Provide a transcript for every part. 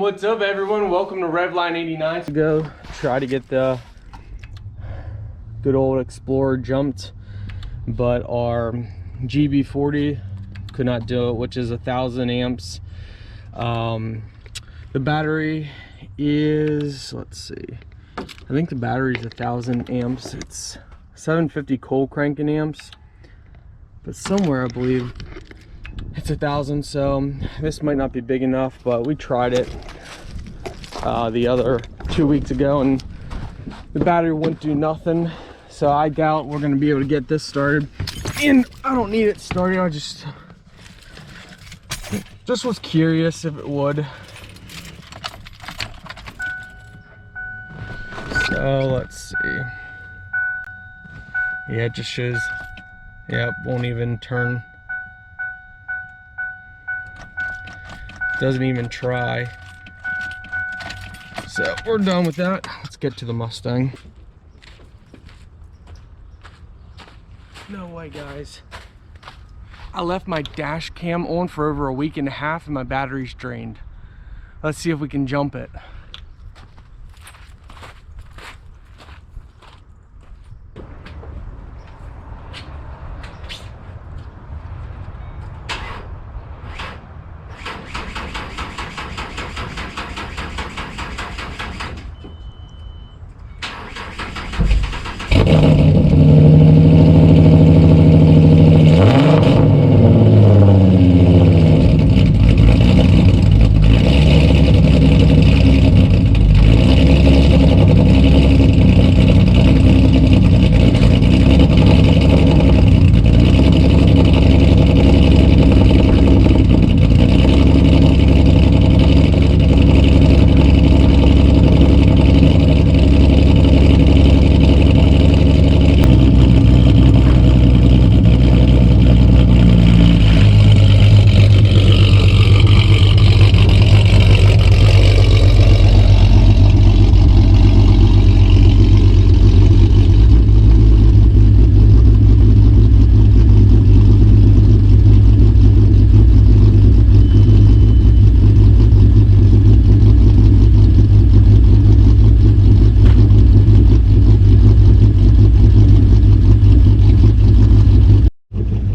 What's up, everyone? Welcome to Revline 89. To go try to get the good old Explorer jumped, but our GB40 could not do it, which is 1,000 amps. The battery is, let's see, I think the battery is 1,000 amps. It's 750 cold cranking amps, but somewhere I believe it's 1,000. So this might not be big enough, but we tried it the other 2 weeks ago and the battery wouldn't do nothing. So I doubt we're gonna be able to get this started, and I don't need it started. I just was curious if it would. So let's see. Yeah, it just shows. Yeah, it won't even turn. Doesn't even try. So we're done with that. Let's get to the Mustang. No way, guys. I left my dash cam on for over a week and a half and my battery's drained. Let's see if we can jump it.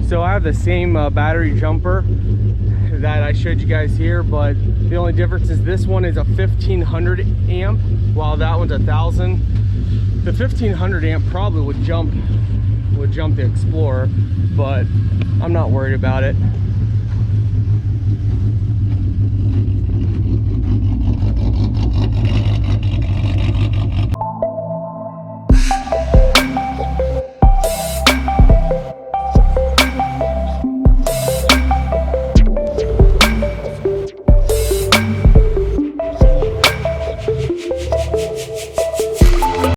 So I have the same battery jumper that I showed you guys here, but the only difference is this one is a 1,500 amp while that one's 1,000. The 1,500 amp probably would jump the Explorer, but I'm not worried about it.